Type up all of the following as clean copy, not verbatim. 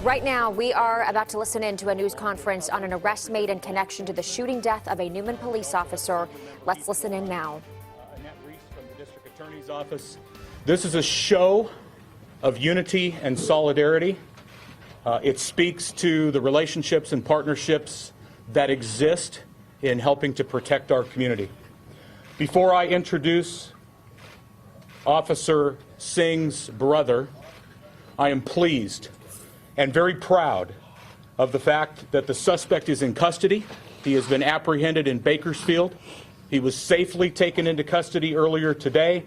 Right now, we are about to listen in to a news conference on an arrest made in connection to the shooting death of a Newman police officer. Let's listen in now. Annette Reese from the District Attorney's Office. This is a show of unity and solidarity. It speaks to the relationships and partnerships that exist in helping to protect our community. Before I introduce Officer Singh's brother, I am pleased and very proud of the fact that the suspect is in custody. He has been apprehended in Bakersfield. He was safely taken into custody earlier today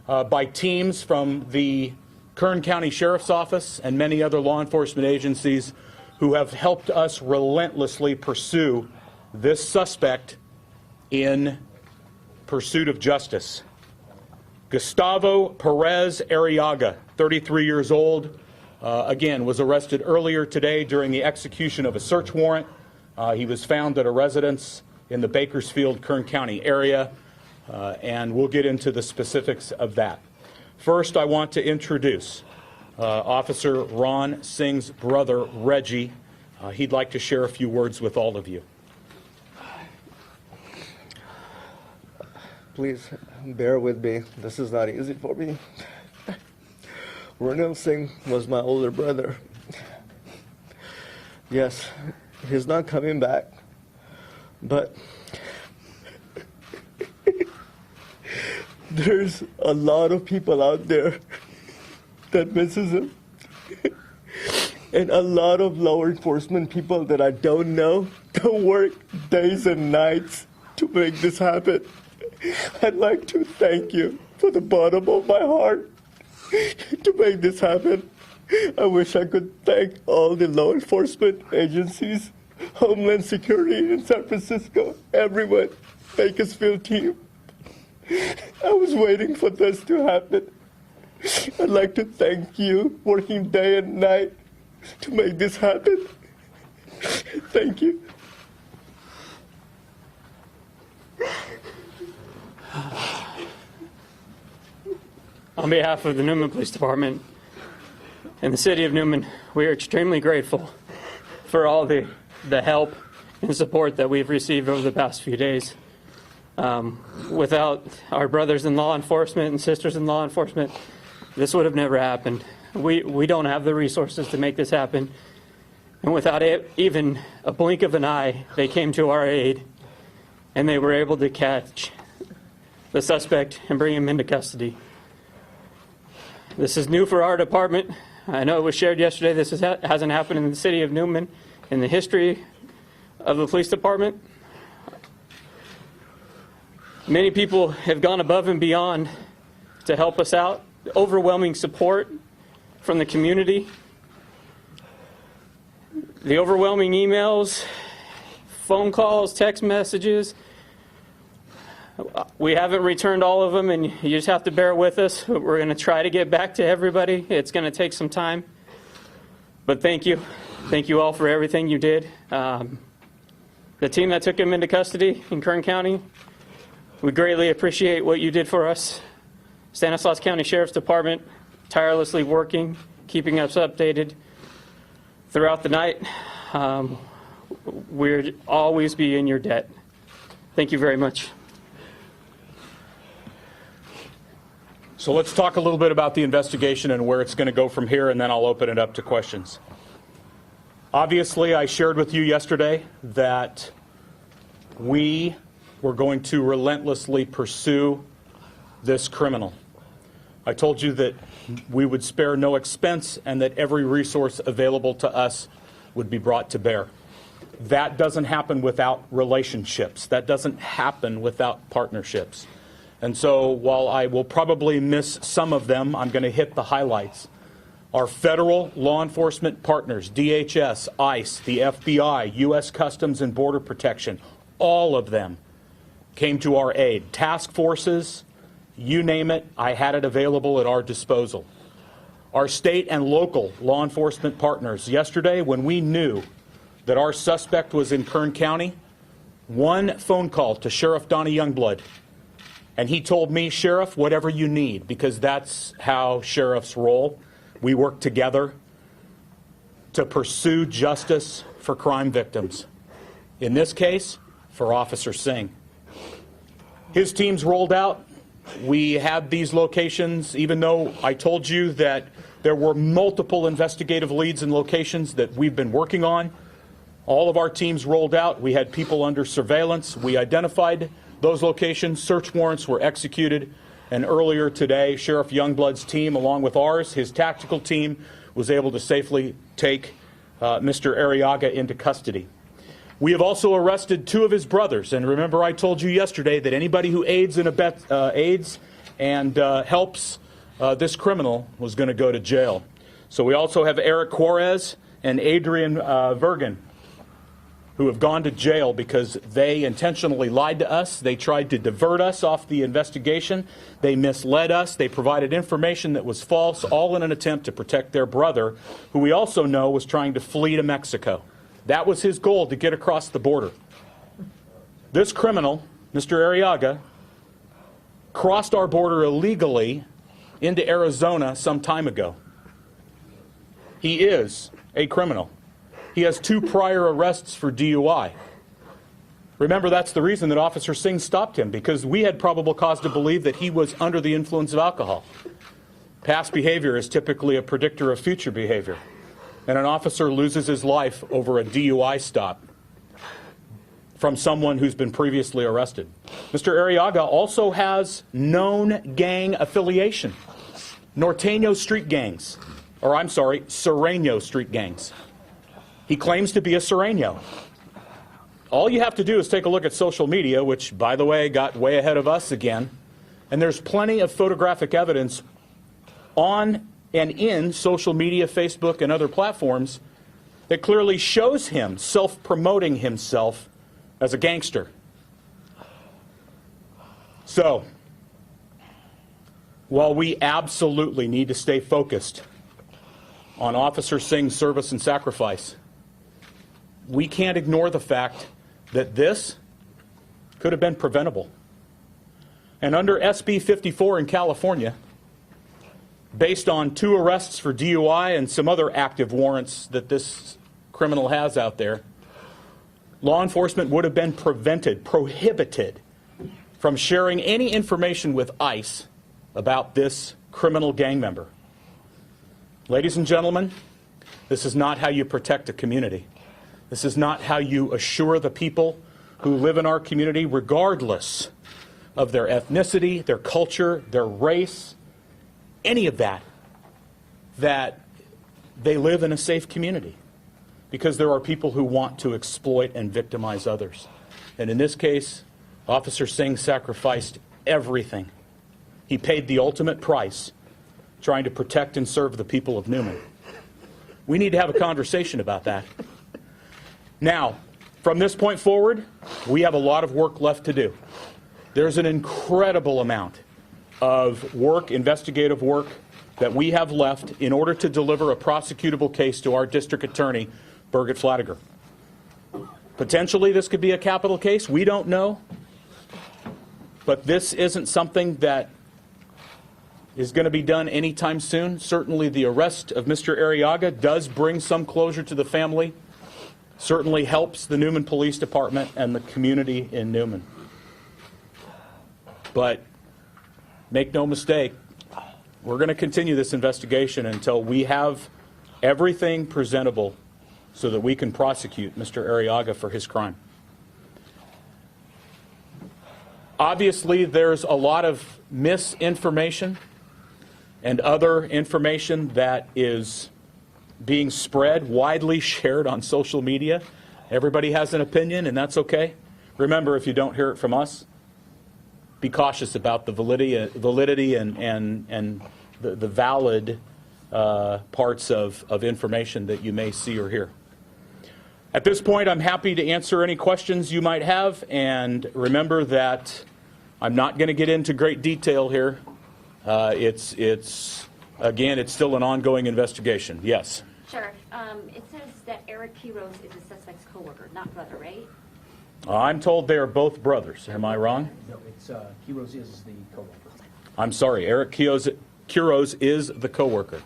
by teams from the Kern County Sheriff's Office and many other law enforcement agencies who have helped us relentlessly pursue this suspect in pursuit of justice. Gustavo Perez Arriaga, 33 years old, again, was arrested earlier today during the execution of a search warrant. He was found at a residence in the Bakersfield, Kern County area, and we'll get into the specifics of that. First, I want to introduce Officer Ron Singh's brother, Reggie. He'd like to share a few words with all of you. Please bear with me. This is not easy for me. Ronil Singh was my older brother. Yes, he's not coming back, but there's a lot of people out there that misses him, and a lot of law enforcement people that I don't know that work days and nights to make this happen. I'd like to thank you from the bottom of my heart to make this happen. I wish I could thank all the law enforcement agencies, Homeland Security in San Francisco, everyone, Bakersfield team. I was waiting for this to happen. I'd like to thank you, working day and night to make this happen. Thank you. On behalf of the Newman Police Department and the City of Newman, we are extremely grateful for all the help and support that we've received over the past few days. Without our brothers in law enforcement and sisters in law enforcement, this would have never happened. We don't have the resources to make this happen. And without even a blink of an eye, they came to our aid and they were able to catch the suspect and bring him into custody. This is new for our department. I know it was shared yesterday. This hasn't happened in the City of Newman in the history of the police department. Many people have gone above and beyond to help us out. Overwhelming support from the community. The overwhelming emails, phone calls, text messages. We haven't returned all of them, and you just have to bear with us. We're going to try to get back to everybody. It's going to take some time. But thank you. Thank you all for everything you did. The team that took him into custody in Kern County, we greatly appreciate what you did for us. Stanislaus County Sheriff's Department, tirelessly working, keeping us updated throughout the night. We'll always be in your debt. Thank you very much. So let's talk a little bit about the investigation and where it's going to go from here, and then I'll open it up to questions. Obviously, I shared with you yesterday that we were going to relentlessly pursue this criminal. I told you that we would spare no expense and that every resource available to us would be brought to bear. That doesn't happen without relationships. That doesn't happen without partnerships. And so while I will probably miss some of them, I'm going to hit the highlights. Our federal law enforcement partners, DHS, ICE, the FBI, U.S. Customs and Border Protection, all of them came to our aid. Task forces, you name it, I had it available at our disposal. Our state and local law enforcement partners, yesterday when we knew that our suspect was in Kern County, one phone call to Sheriff Donnie Youngblood, and he told me, Sheriff, whatever you need, because that's how sheriffs roll. We work together. to pursue justice for crime victims. In this case, for Officer Singh. His teams rolled out. We had these locations, even though I told you that there were multiple investigative leads and locations that we've been working on. All of our teams rolled out. We had people under surveillance. We identified those locations. Search warrants were executed. And earlier today, Sheriff Youngblood's team, along with ours, his tactical team, was able to safely take Mr. Arriaga into custody. We have also arrested 2 of his brothers. And remember, I told you yesterday that anybody who aids and helps this criminal was going to go to jail. So we also have Eric Juarez and Adrian Vergen, who have gone to jail because they intentionally lied to us. They tried to divert us off the investigation. They misled us. They provided information that was false, all in an attempt to protect their brother, who we also know was trying to flee to Mexico. That was his goal, to get across the border. This criminal, Mr. Arriaga, crossed our border illegally into Arizona some time ago. He is a criminal. He has 2 prior arrests for DUI. Remember, that's the reason that Officer Singh stopped him, because we had probable cause to believe that he was under the influence of alcohol. Past behavior is typically a predictor of future behavior. And an officer loses his life over a DUI stop from someone who's been previously arrested. Mr. Arriaga also has known gang affiliation. Norteño street gangs, or I'm sorry, Sureño street gangs. He claims to be a Sureño. All you have to do is take a look at social media, which, by the way, got way ahead of us again. And there's plenty of photographic evidence on and in social media, Facebook, and other platforms that clearly shows him self-promoting himself as a gangster. So, while we absolutely need to stay focused on Officer Singh's service and sacrifice, we can't ignore the fact that this could have been preventable. And under SB 54 in California, based on 2 arrests for DUI and some other active warrants that this criminal has out there, law enforcement would have been prohibited from sharing any information with ICE about this criminal gang member. Ladies and gentlemen, this is not how you protect a community. This is not how you assure the people who live in our community, regardless of their ethnicity, their culture, their race, any of that, that they live in a safe community. Because there are people who want to exploit and victimize others. And in this case, Officer Singh sacrificed everything. He paid the ultimate price trying to protect and serve the people of Newman. We need to have a conversation about that. Now, from this point forward, we have a lot of work left to do. There's an incredible amount of work, investigative work, that we have left in order to deliver a prosecutable case to our district attorney, Birgit Flatiger. Potentially, this could be a capital case. We don't know. But this isn't something that is going to be done anytime soon. Certainly, the arrest of Mr. Arriaga does bring some closure to the family. Certainly helps the Newman Police Department and the community in Newman. But make no mistake, we're going to continue this investigation until we have everything presentable so that we can prosecute Mr. Arriaga for his crime. Obviously, there's a lot of misinformation and other information that is being spread, widely shared on social media. Everybody has an opinion, and that's okay. Remember, if you don't hear it from us, be cautious about the validity and the valid parts of information that you may see or hear. At this point, I'm happy to answer any questions you might have, and remember that I'm not going to get into great detail here. Again, it's still an ongoing investigation. Yes? Sheriff, it says that Eric Quiroz is the suspect's coworker, not brother, right? I'm told they are both brothers. Am I wrong? No, it's Quiroz is the coworker. I'm sorry. Eric Quiroz is the coworker.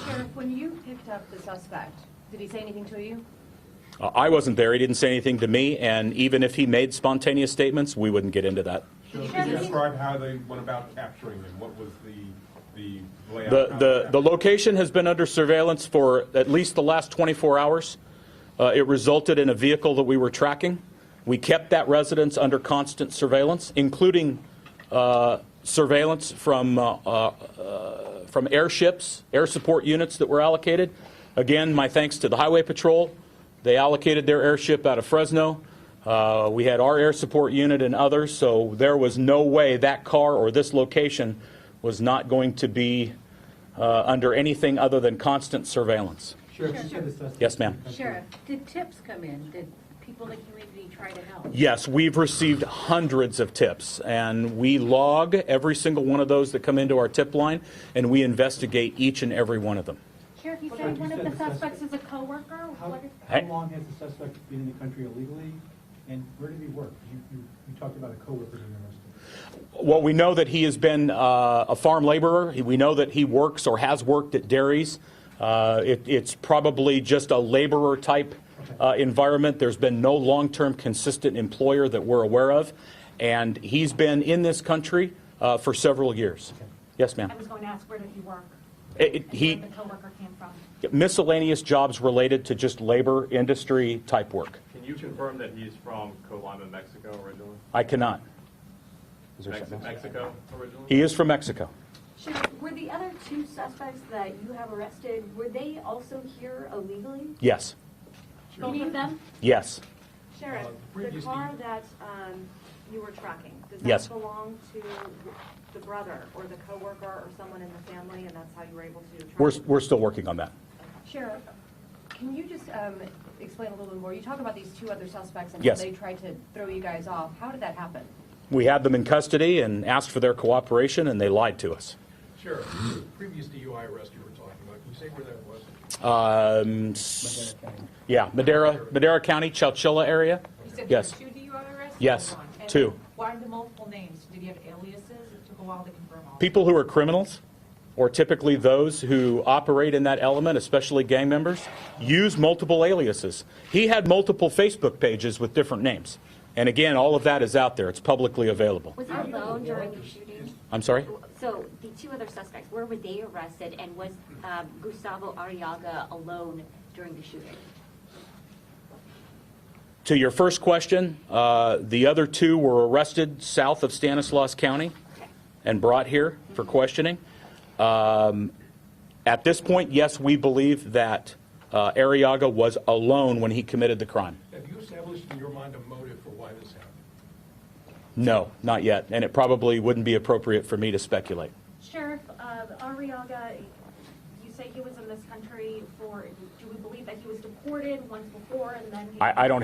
Sheriff, when you picked up the suspect Did he say anything to you? I wasn't there. He didn't say anything to me, and even if he made spontaneous statements, we wouldn't get into that. So can you describe how they went about capturing him? What was the layout? The location has been under surveillance for at least the last 24 hours. It resulted in a vehicle that we were tracking. We kept that residence under constant surveillance, including surveillance from airships, air support units that were allocated. Again, my thanks to the Highway Patrol. They allocated their airship out of Fresno. We had our air support unit and others, so there was no way that car or this location was not going to be under anything other than constant surveillance. Yes, ma'am. Sheriff, did tips come in? Did people in the community try to help? Yes, we've received hundreds of tips, and we log every single one of those that come into our tip line, and we investigate each and every one of them. Sheriff, you said one of the suspects is a coworker? How long has the suspect been in the country illegally, and where did he work? You talked about a coworker being arrested. Well, we know that he has been a farm laborer. We know that he works or has worked at dairies. It's probably just a laborer type environment. There's been no long-term consistent employer that we're aware of, and he's been in this country for several years. Okay. Yes, ma'am. I was going to ask, where did he work? Where the coworker came from? Miscellaneous jobs related to just labor industry type work. Can you confirm that he's from Colima, Mexico originally? I cannot. Is there Mexico originally? He is from Mexico. Sheriff, were the other two suspects that you have arrested, were they also here illegally? Yes. Any of them? Yes. Sheriff, the car that you were tracking, does that Yes. belong to the brother or the coworker or someone in the family, and that's how you were able to track We're still working on that. Sheriff, can you just explain a little bit more? You talk about these two other suspects and Yes. how they tried to throw you guys off. How did that happen? We had them in custody and asked for their cooperation, and they lied to us. Sheriff, the previous DUI arrest you were talking about, can you say where that was? Yeah, Madera County, Chowchilla area. You said Yes. there were two DUI arrests? Yes, And two. Why the multiple names? Did you have aliases? It took a while to confirm all. People who are criminals, or typically those who operate in that element, especially gang members, use multiple aliases. He had multiple Facebook pages with different names. And again, all of that is out there. It's publicly available. Was he alone during the shooting? I'm sorry? So the two other suspects, where were they arrested, and was Gustavo Arriaga alone during the shooting? To your first question, the other two were arrested south of Stanislaus County and brought here for questioning. At this point, yes, we believe that Arriaga was alone when he committed the crime. Have you established in your mind a motive for why this happened? No, not yet, and it probably wouldn't be appropriate for me to speculate. Sheriff, Arriaga, you say he was in this country for, do we believe that he was deported once before and then he... I don't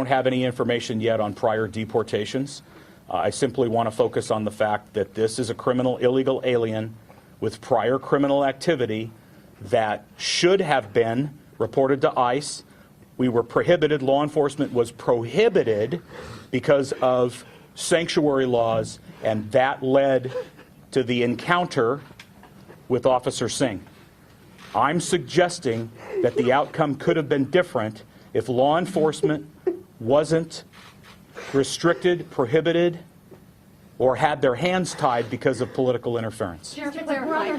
have any information yet on prior deportations. I simply want to focus on the fact that this is a criminal illegal alien with prior criminal activity that should have been reported to ICE. We were prohibited, law enforcement was prohibited because of sanctuary laws, and that led to the encounter with Officer Singh. I'm suggesting that the outcome could have been different if law enforcement wasn't restricted, prohibited, or had their hands tied because of political interference. Sheriff, to clarify,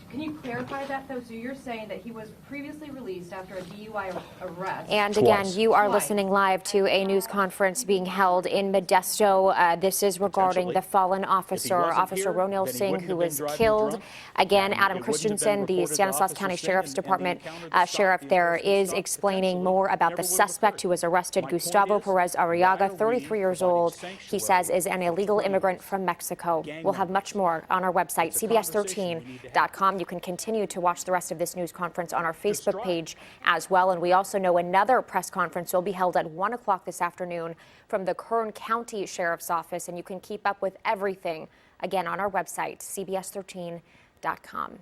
can you clarify that, though? So you're saying that he was previously released after a DUI arrest. And again, Twice. you are listening live to a news conference being held in Modesto. This is regarding the fallen officer, Officer Ronil Singh, who was killed. Again, Adam Christensen, the Stanislaus County Sheriff's Department sheriff there, is explaining more about the suspect who was arrested, Gustavo Perez Arriaga, 33 years old. He says is an illegal immigrant from Mexico. We'll have much more on our website, CBS13.com. You can continue to watch the rest of this news conference on our Facebook page as well. And we also know another press conference will be held at 1 o'clock this afternoon from the Kern County Sheriff's Office. And you can keep up with everything, again, on our website, CBS13.com.